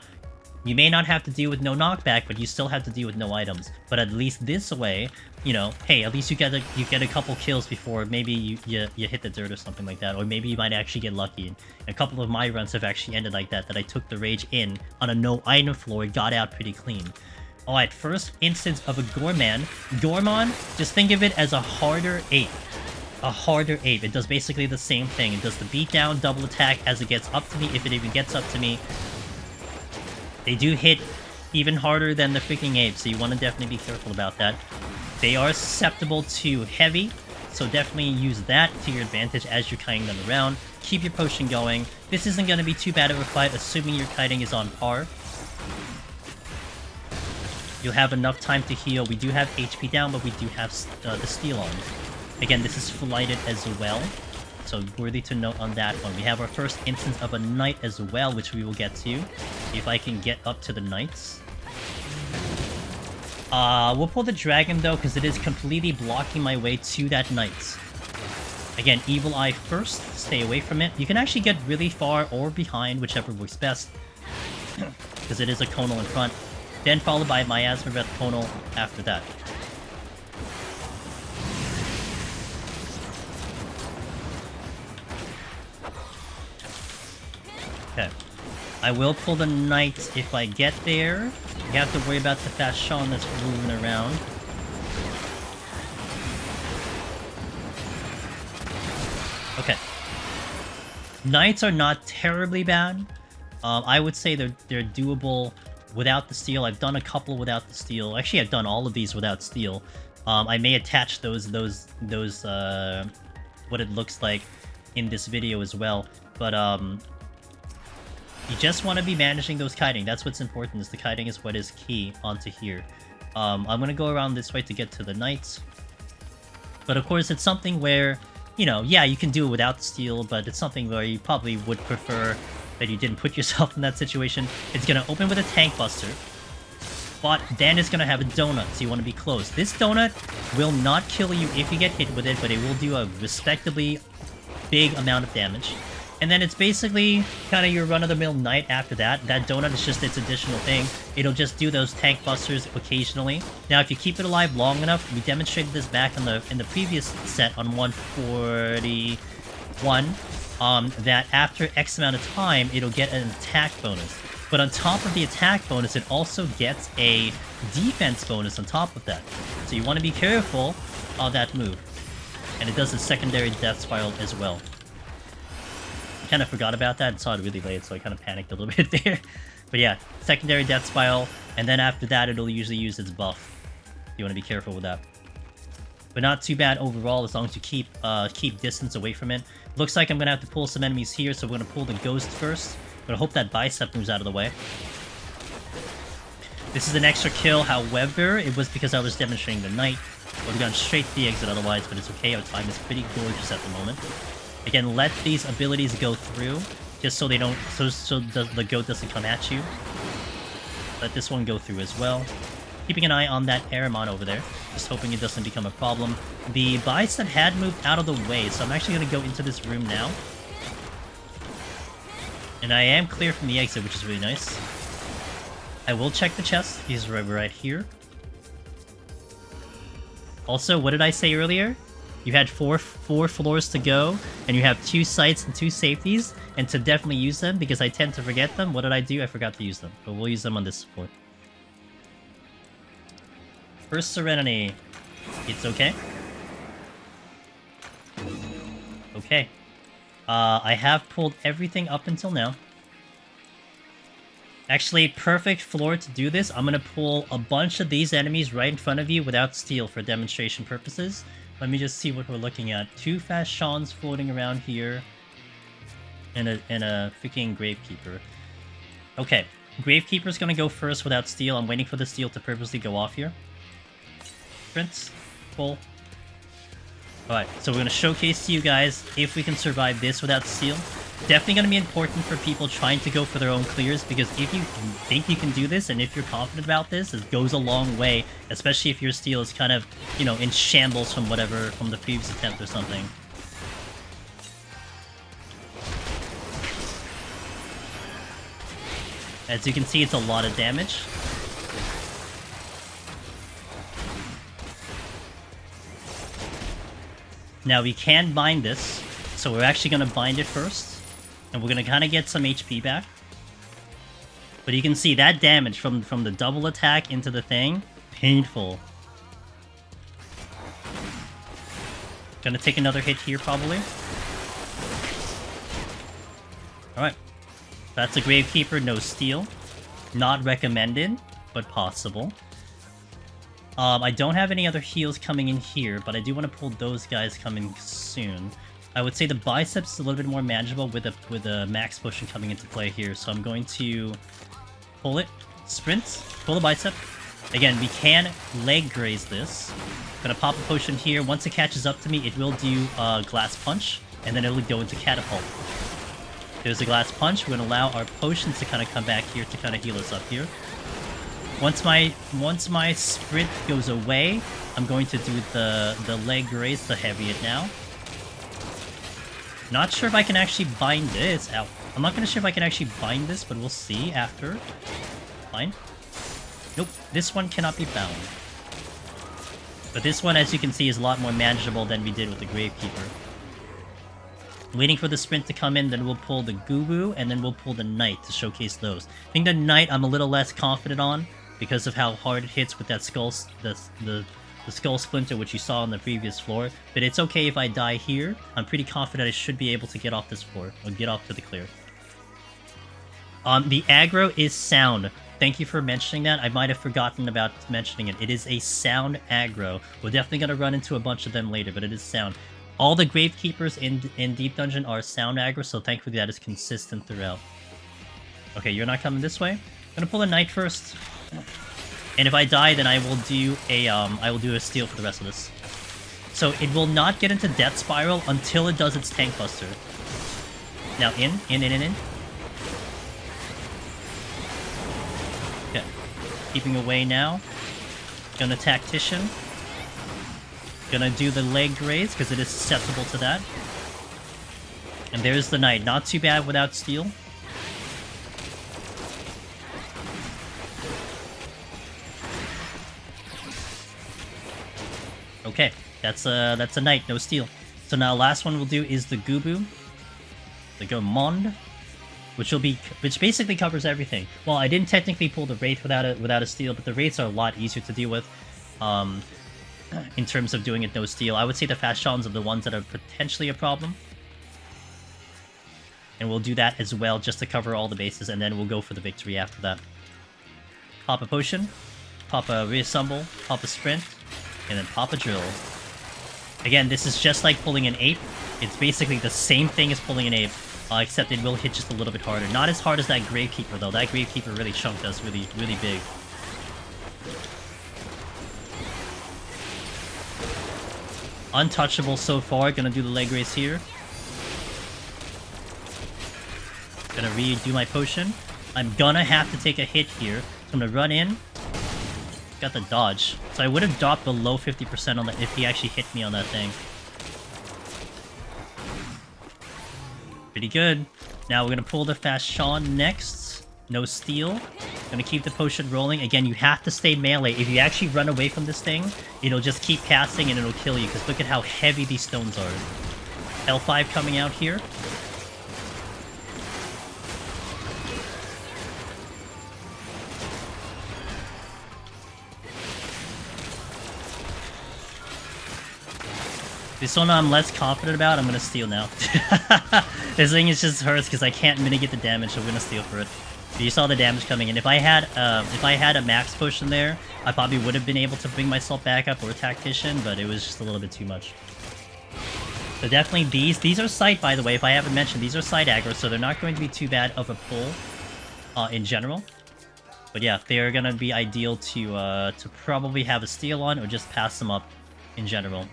you may not have to deal with no knockback, but you still have to deal with no items. But at least this way, you know, hey, at least you get a couple kills before maybe you hit the dirt or something like that, or maybe you might actually get lucky. And a couple of my runs have actually ended like that. That I took the rage in on a no item floor, got out pretty clean. All right, first instance of a Gourmand. Gourmand, just think of it as a harder ape. A harder ape. It does basically the same thing. It does the beatdown, double attack as it gets up to me, if it even gets up to me. They do hit even harder than the freaking ape, so you want to definitely be careful about that. They are susceptible to heavy, so definitely use that to your advantage as you're kiting them around. Keep your potion going. This isn't going to be too bad of a fight, assuming your kiting is on par. You'll have enough time to heal. We do have HP down, but we do have the steal on. Again, this is flighted as well, so worthy to note on that one. We have our first instance of a knight as well, which we will get to, if I can get up to the knights. We'll pull the dragon though, because it is completely blocking my way to that knight. Again, Evil Eye first, stay away from it. You can actually get really far or behind, whichever works best, because it is a conal in front. Then followed by Miasma Breath conal after that. Okay. I will pull the knight if I get there. You have to worry about the Fachan that's moving around. Okay. Knights are not terribly bad. I would say they're doable without the steal. I've done a couple without the steal. Actually, I've done all of these without steal. I may attach those what it looks like in this video as well. But you just want to be managing those kiting. That's what's important. Is the kiting is what is key onto here. I'm gonna go around this way to get to the knights. But of course, it's something where, you know, yeah, you can do it without the steel, but it's something where you probably would prefer that you didn't put yourself in that situation. It's gonna open with a tank buster, but then it's gonna have a donut, so you want to be close. This donut will not kill you if you get hit with it, but it will do a respectably big amount of damage. And then it's basically kind of your run-of-the-mill knight after that. That donut is just its additional thing. It'll just do those tank busters occasionally. Now, if you keep it alive long enough, we demonstrated this back in the previous set on 141, that after X amount of time, it'll get an attack bonus. But on top of the attack bonus, it also gets a defense bonus on top of that. So you want to be careful of that move. And it does a secondary death spiral as well. Kind of forgot about that and saw it really late, so I kind of panicked a little bit there. But yeah, secondary death spiral, and then after that it'll usually use its buff. You want to be careful with that. But not too bad overall, as long as you keep distance away from it. Looks like I'm gonna have to pull some enemies here, so we're gonna pull the ghost first. But I hope that bicep moves out of the way. This is an extra kill, however, it was because I was demonstrating the knight. I would have gone straight to the exit otherwise, but it's okay, our time is pretty gorgeous at the moment. Again, let these abilities go through, just so they don't, so the goat doesn't come at you. Let this one go through as well. Keeping an eye on that Aramon over there, just hoping it doesn't become a problem. The bicep had moved out of the way, so I'm actually going to go into this room now. And I am clear from the exit, which is really nice. I will check the chest. He's right here. Also, what did I say earlier? You had four floors to go, and you have 2 sights and 2 safeties, and to definitely use them, because I tend to forget them. What did I do? I forgot to use them, but we'll use them on this floor. First Serenity. It's okay. Okay. I have pulled everything up until now. Actually, perfect floor to do this. I'm gonna pull a bunch of these enemies right in front of you without steel for demonstration purposes. Let me just see what we're looking at. 2 Fashans floating around here. And a freaking Gravekeeper. Okay. Gravekeeper's gonna go first without steel. I'm waiting for the steel to purposely go off here. Prince. Pull. Alright, so we're gonna showcase to you guys if we can survive this without steel. Definitely gonna be important for people trying to go for their own clears, because if you think you can do this, and if you're confident about this, it goes a long way, especially if your steel is kind of, you know, in shambles from whatever, from the previous attempt or something. As you can see, it's a lot of damage. Now we can bind this, so we're actually going to bind it first. And we're going to kind of get some HP back. But you can see that damage from the double attack into the thing, painful. Gonna take another hit here, probably. Alright. That's a Gravekeeper, no steel. Not recommended, but possible. I don't have any other heals coming in here, but I do want to pull those guys coming soon. I would say the biceps is a little bit more manageable with a max potion coming into play here, so I'm going to pull it, sprint, pull the bicep. Again, we can leg graze this. Gonna pop a potion here. Once it catches up to me, it will do glass punch, and then it'll go into catapult. There's a glass punch. We're gonna allow our potions to kind of come back here to kind of heal us up here. Once my sprint goes away, I'm going to do the leg raise to heavy it now. Not sure if I can actually bind this. Ow. I'm not gonna sure if I can actually bind this, but we'll see after. Fine. Nope, this one cannot be bound. But this one, as you can see, is a lot more manageable than we did with the Gravekeeper. Waiting for the sprint to come in, then we'll pull the Guru, and then we'll pull the Knight to showcase those. I think the Knight I'm a little less confident on, because of how hard it hits with that skull, the skull splinter, which you saw on the previous floor. But it's okay if I die here. I'm pretty confident I should be able to get off this floor, or get off to the clear. The aggro is sound. Thank you for mentioning that. I might have forgotten about mentioning it. It is a sound aggro. We're definitely going to run into a bunch of them later, but it is sound. All the Gravekeepers in Deep Dungeon are sound aggro, so thankfully that is consistent throughout. Okay, you're not coming this way. I'm going to pull a Knight first. And if I die, then I will do a steal for the rest of this. So it will not get into Death Spiral until it does its Tank Buster. Now in. Okay. Keeping away now. Gonna Tactician. Gonna do the leg raise, because it is susceptible to that. And there's the Knight. Not too bad without steal. Okay, that's a Knight, no steal. So now last one we'll do is the Gubu. The Gourmand. Which basically covers everything. Well, I didn't technically pull the Wraith without a steal, but the Wraiths are a lot easier to deal with. In terms of doing it no steal. I would say the Fachans are the ones that are potentially a problem. And we'll do that as well, just to cover all the bases, and then we'll go for the victory after that. Pop a Potion, pop a Reassemble, pop a Sprint, and then pop a Drill. Again, this is just like pulling an Ape. It's basically the same thing as pulling an Ape, except it will hit just a little bit harder. Not as hard as that Gravekeeper, though. That Gravekeeper really chunked us really, really big. Untouchable so far. Gonna do the leg race here. Gonna redo my potion. I'm gonna have to take a hit here. So I'm gonna run in. Got the dodge. So I would have dropped below 50% on that if he actually hit me on that thing. Pretty good. Now we're gonna pull the Fachan next. No steal. Gonna keep the potion rolling. Again, you have to stay melee. If you actually run away from this thing, it'll just keep casting and it'll kill you, because look at how heavy these stones are. L5 coming out here. This one I'm less confident about. I'm gonna steal now. This thing is just hurts because I can't mitigate the damage, so I'm gonna steal for it. You saw the damage coming in. If I had a max potion there, I probably would have been able to bring myself back up or a Tactician, but it was just a little bit too much. So definitely these are sight, by the way. If I haven't mentioned, these are sight aggro, so they're not going to be too bad of a pull in general. But yeah, they're gonna be ideal to probably have a steal on or just pass them up in general.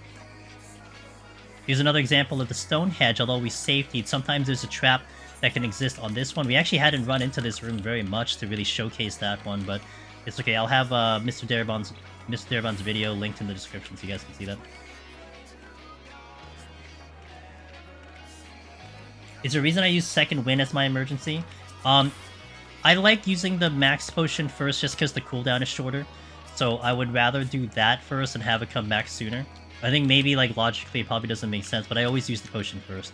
Here's another example of the Stonehedge, although we safetied. Sometimes there's a trap that can exist on this one. We actually hadn't run into this room very much to really showcase that one, but it's okay. I'll have Mr. Darabon's video linked in the description so you guys can see that. Is there a reason I use Second Wind as my emergency? I like using the max potion first just because the cooldown is shorter. So I would rather do that first and have it come back sooner. I think maybe, like, logically it probably doesn't make sense, but I always use the potion first.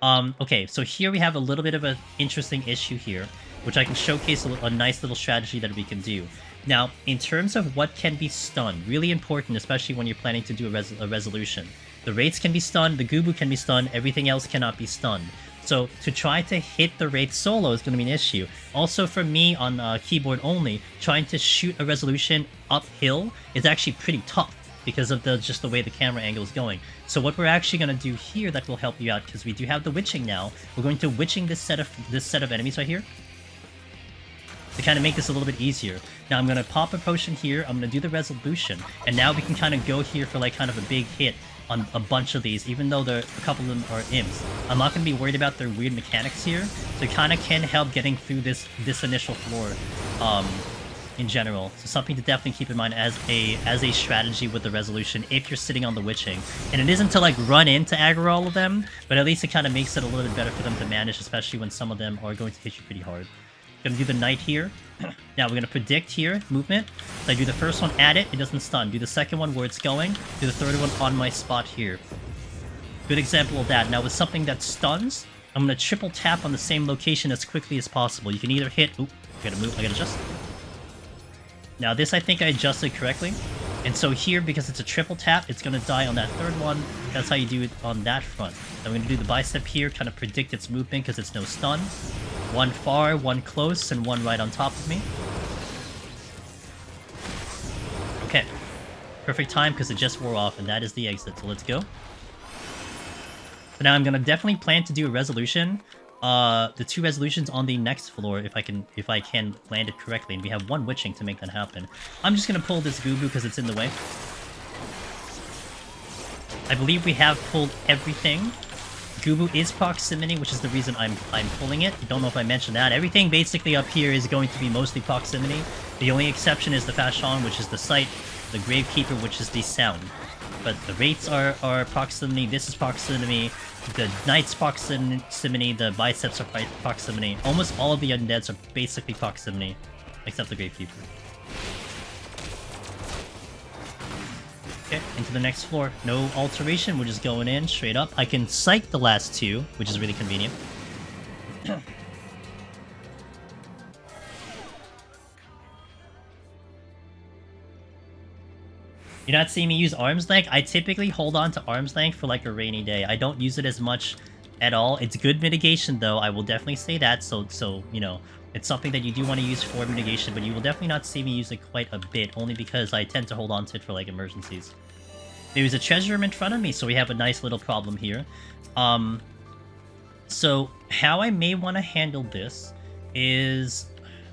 Okay, so here we have a little bit of an interesting issue here, which I can showcase a nice little strategy that we can do. Now, in terms of what can be stunned, really important, especially when you're planning to do a resolution. The Wraiths can be stunned, the Gubu can be stunned, everything else cannot be stunned. So to try to hit the Wraith solo is going to be an issue. Also for me on keyboard only, trying to shoot a resolution uphill is actually pretty tough, because of just the way the camera angle is going. So what we're actually going to do here that will help you out, because we do have the witching now, we're going to witching this set of enemies right here to kind of make this a little bit easier. Now I'm going to pop a potion here, I'm going to do the resolution, and now we can kind of go here for like kind of a big hit on a bunch of these, even though a couple of them are imps. I'm not going to be worried about their weird mechanics here, so it kind of can help getting through this initial floor. In general, so something to definitely keep in mind as a strategy with the resolution if you're sitting on the witching. And it isn't to like run in to aggro all of them, but at least it kind of makes it a little bit better for them to manage, especially when some of them are going to hit you pretty hard. Gonna do the Knight here. Now we're gonna predict here movement. So I do the first one at it doesn't stun. Do the second one where it's going. Do the third one on my spot here. Good example of that. Now with something that stuns, I'm gonna triple tap on the same location as quickly as possible. You can either hit. Oop, I gotta move. I gotta adjust. Now this I think I adjusted correctly, and so here, because it's a triple tap, it's going to die on that third one. That's how you do it on that front. Then we're going to do the bicep here, kind of predict its movement because it's no stun. One far, one close, and one right on top of me. Okay. Perfect time because it just wore off, and that is the exit, so let's go. So now I'm gonna definitely plan to do a resolution. The 2 resolutions on the next floor if I can land it correctly, and we have 1 witching to make that happen. I'm just gonna pull this Gubu because it's in the way. I believe we have pulled everything. Gubu is proximity, which is the reason I'm pulling it. Don't know if I mentioned that. Everything basically up here is going to be mostly proximity. The only exception is the Fachan, which is the sight, the Gravekeeper, which is the sound. But the Wraiths are proximity, this is proximity, the Knight's proximity, the Biceps are proximity. Almost all of the Undeads are basically proximity, except the Gravekeeper. Okay, into the next floor. No alteration, we're just going in straight up. I can psych the last 2, which is really convenient. You're not seeing me use Arm's Length? I typically hold on to Arm's Length for like a rainy day. I don't use it as much at all. It's good mitigation though, I will definitely say that. So you know, it's something that you do want to use for mitigation, but you will definitely not see me use it quite a bit, only because I tend to hold on to it for like emergencies. There's a treasure room in front of me, so we have a nice little problem here. So how I may want to handle this is...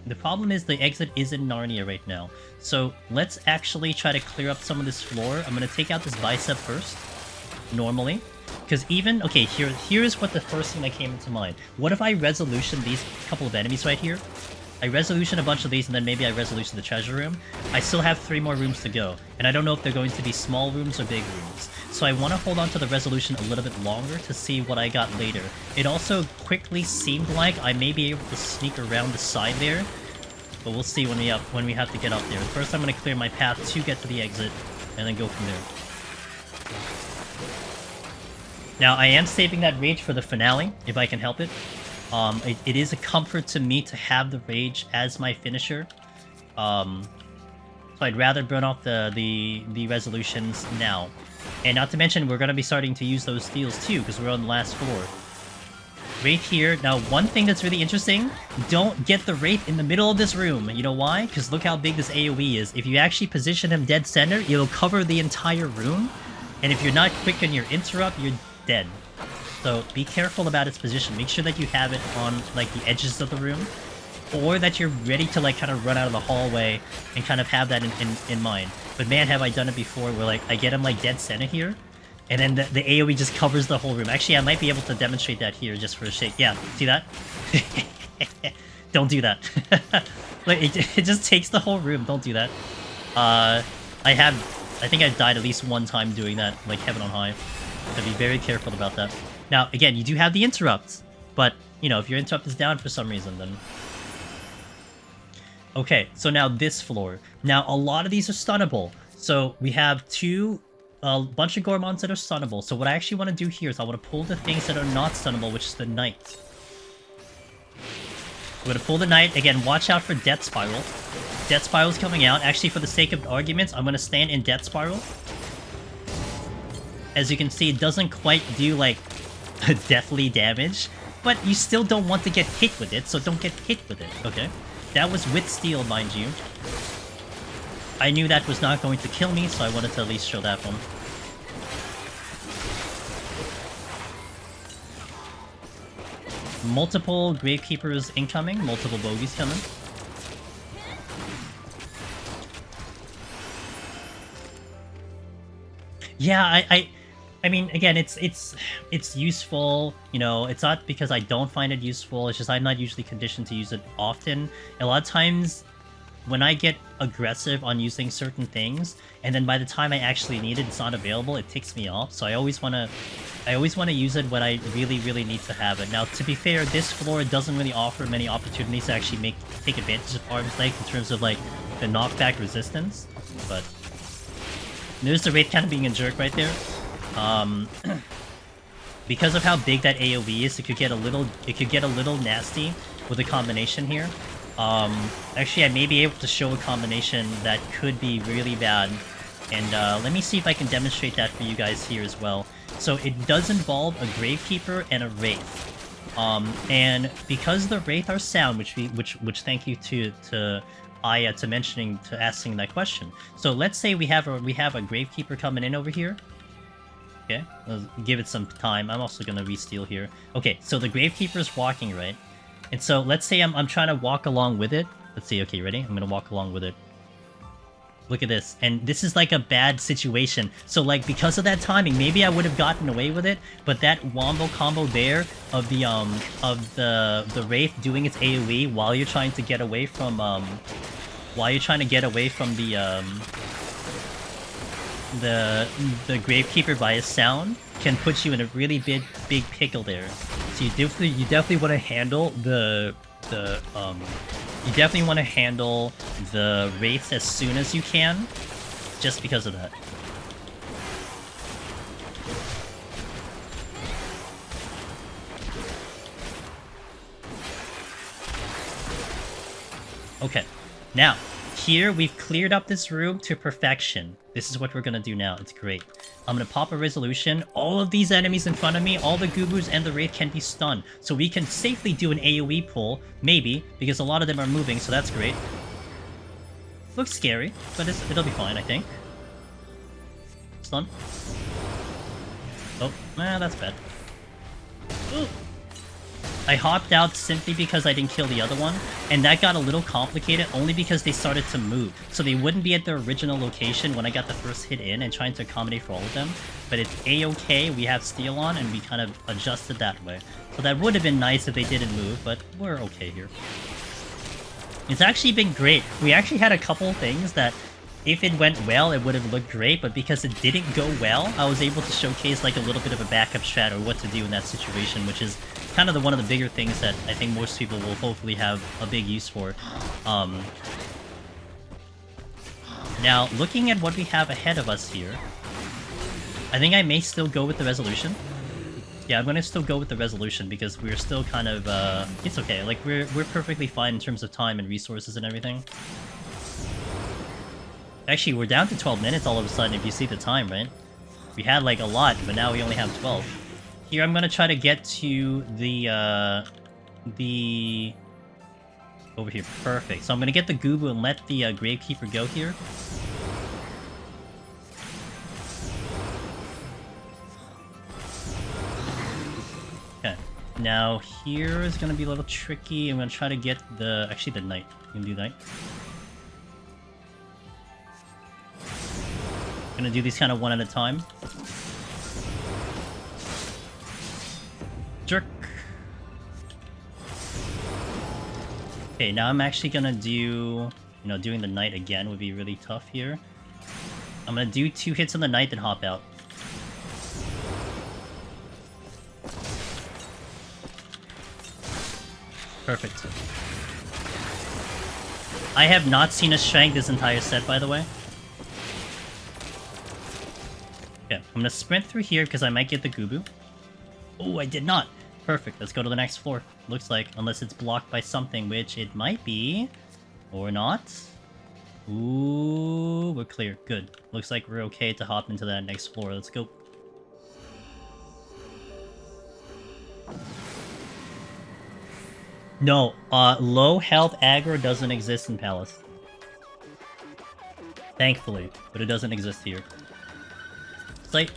The problem is the exit is in Narnia right now. So let's actually try to clear up some of this floor. I'm going to take out this bicep first, normally. Because even... Okay, here's what the first thing that came into mind. What if I resolution these couple of enemies right here? I resolution a bunch of these, and then maybe I resolution the treasure room. I still have 3 more rooms to go, and I don't know if they're going to be small rooms or big rooms. So I want to hold on to the resolution a little bit longer to see what I got later. It also quickly seemed like I may be able to sneak around the side there, but we'll see when we have to get up there. First, I'm going to clear my path to get to the exit, and then go from there. Now, I am saving that rage for the finale, if I can help it. It is a comfort to me to have the rage as my finisher. So I'd rather burn off the resolutions now. And not to mention, we're going to be starting to use those steals too, because we're on the last floor. Wraith here. Now, one thing that's really interesting, don't get the Wraith in the middle of this room. You know why? Because look how big this AoE is. If you actually position him dead center, it'll cover the entire room. And if you're not quick on your interrupt, you're dead. So be careful about its position. Make sure that you have it on like the edges of the room, or that you're ready to like kind of run out of the hallway and kind of have that in mind. But man, have I done it before where like I get him like dead center here, and then the AoE just covers the whole room. Actually, I might be able to demonstrate that here just for a shake. Yeah, see that? Don't do that. Like it just takes the whole room. Don't do that. I think I've died at least 1 time doing that, like heaven on high. So be very careful about that. Now, again, you do have the interrupt, but, you know, if your interrupt is down for some reason, then... Okay, so now this floor. Now, a lot of these are stunnable. So we have a bunch of Gourmands that are stunnable. So what I actually want to do here is I want to pull the things that are not stunnable, which is the Knight. We're going to pull the Knight. Again, watch out for Death Spiral. Death Spiral's coming out. Actually, for the sake of arguments, I'm going to stand in Death Spiral. As you can see, it doesn't quite do, like, deathly damage, but you still don't want to get hit with it, so don't get hit with it, okay? That was with steel, mind you. I knew that was not going to kill me, so I wanted to at least show that one. Multiple Gravekeepers incoming, multiple bogeys coming. Yeah, I mean, again, it's useful, you know, it's not because I don't find it useful, it's just I'm not usually conditioned to use it often. And a lot of times, when I get aggressive on using certain things, and then by the time I actually need it, it's not available, it ticks me off. So I always want to use it when I really need to have it. Now, to be fair, this floor doesn't really offer many opportunities to actually take advantage of Arm's Length in terms of, like, the knockback resistance, but... There's the Wraith kind of being a jerk right there. Because of how big that AoE is, it could get a little nasty with a combination here. Actually, I may be able to show a combination that could be really bad. And let me see if I can demonstrate that for you guys here as well. So it does involve a Gravekeeper and a Wraith. And because the Wraith are sound, which thank you to to asking that question. So let's say we have a Gravekeeper coming in over here. Okay, let's give it some time. I'm also gonna re-steal here. Okay, so the Gravekeeper is walking, right? And so let's say I'm trying to walk along with it. Let's see. Okay, ready? I'm gonna walk along with it. Look at this. And this is like a bad situation. So like because of that timing, maybe I would have gotten away with it, but that wombo combo there of the Wraith doing its AoE while you're trying to get away from the Gravekeeper by his sound can put you in a really big pickle there. So you definitely want to handle the Wraiths as soon as you can, just because of that. Okay, now, here we've cleared up this room to perfection. This is what we're gonna do now, it's great. I'm gonna pop a resolution. All of these enemies in front of me, all the Goobus and the Wraith can be stunned. So we can safely do an AoE pull, maybe, because a lot of them are moving, so that's great. Looks scary, but it'll be fine, I think. Stun. Oh, that's bad. Ooh. I hopped out simply because I didn't kill the other one, and that got a little complicated only because they started to move. So they wouldn't be at their original location when I got the first hit in and trying to accommodate for all of them. But it's a-okay, we have steal on, and we kind of adjusted that way. So that would have been nice if they didn't move, but we're okay here. It's actually been great. We actually had a couple things that, if it went well, it would have looked great, but because it didn't go well, I was able to showcase like a little bit of a backup strat or what to do in that situation, which is kind of one of the bigger things that I think most people will hopefully have a big use for. Now, looking at what we have ahead of us here, I think I may still go with the resolution. Yeah, I'm gonna still go with the resolution because we're still kind of, it's okay, like we're perfectly fine in terms of time and resources and everything. Actually, we're down to 12 minutes all of a sudden if you see the time, right? We had like a lot, but now we only have 12. Here, I'm gonna try to get to the over here. Perfect. So I'm gonna get the Goobu and let the Gravekeeper go here. Okay. Now here is gonna be a little tricky. I'm gonna try to get the Knight. You can do Knight. Gonna do these kind of one at a time. Jerk. Okay, now I'm actually gonna do... doing the Knight again would be really tough here. I'm gonna do 2 hits on the Knight, then hop out. Perfect. I have not seen a Strength this entire set, by the way. Okay, I'm gonna sprint through here because I might get the Goobu. Oh, I did not! Perfect, let's go to the next floor. Looks like, unless it's blocked by something, which it might be. Or not. Ooh, we're clear. Good. Looks like we're okay to hop into that next floor. Let's go. No, low health aggro doesn't exist in Palace. Thankfully, but it doesn't exist here. Sight.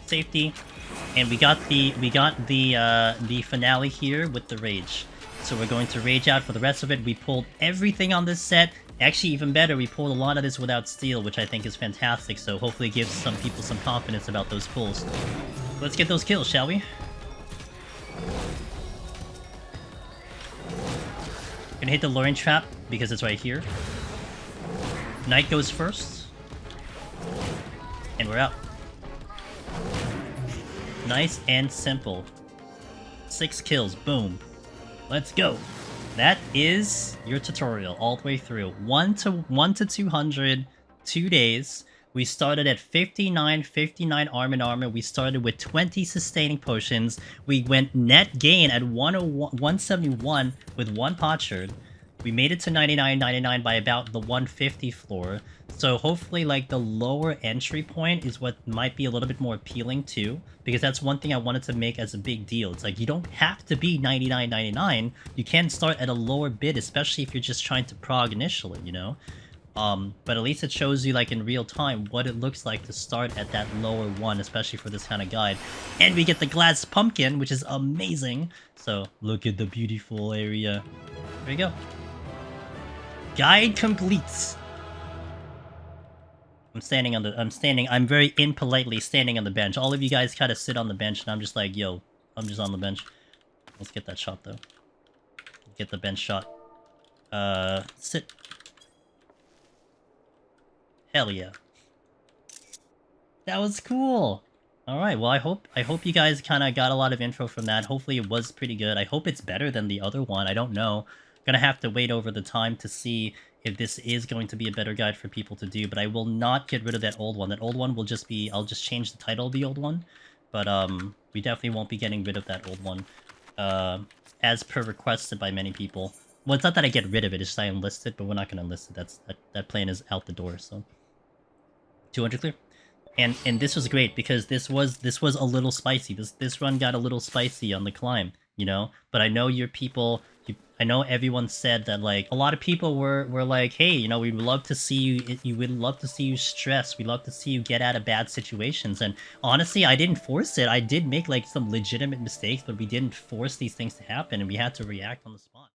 Safety. And we got the finale here with the Rage. So we're going to Rage out for the rest of it. We pulled everything on this set. Actually, even better, we pulled a lot of this without steal, which I think is fantastic. So hopefully it gives some people some confidence about those pulls. Let's get those kills, shall we? Gonna hit the luring trap because it's right here. Knight goes first. And we're out. Nice and simple. 6 kills, boom. Let's go. That is your tutorial all the way through. 1 to 200, 2 days. We started at 59 armor. We started with 20 sustaining potions. We went net gain at 171 with 1 potsherd. We made it to 99 by about the 150 floor. So hopefully like the lower entry point is what might be a little bit more appealing too, because that's one thing I wanted to make as a big deal. It's like you don't have to be 99.99. You can start at a lower bid, especially if you're just trying to prog initially, you know? But at least it shows you like in real time what it looks like to start at that lower one, especially for this kind of guide. And we get the glass pumpkin, which is amazing. So look at the beautiful area. There you go. Guide complete. I'm very impolitely standing on the bench. All of you guys kind of sit on the bench, and I'm just like, yo, I'm just on the bench. Let's get that shot, though. Get the bench shot. Sit. Hell yeah. That was cool! Alright, well, I hope you guys kind of got a lot of info from that. Hopefully it was pretty good. I hope it's better than the other one. I don't know. Gonna have to wait over the time to see if this is going to be a better guide for people to do, but I will not get rid of that old one. That old one will just be, I'll just change the title of the old one, but we definitely won't be getting rid of that old one, as per requested by many people. Well, it's not that I get rid of it, it's just I enlist it, but we're not gonna enlist it. That plan is out the door, so 200 clear. And this was great because this was a little spicy. This run got a little spicy on the climb, you know. But I know your people. I know everyone said that like a lot of people were like, hey, you know, we would love to see you. You would love to see you stress. We love to see you get out of bad situations. And honestly, I didn't force it. I did make like some legitimate mistakes, but we didn't force these things to happen, and we had to react on the spot.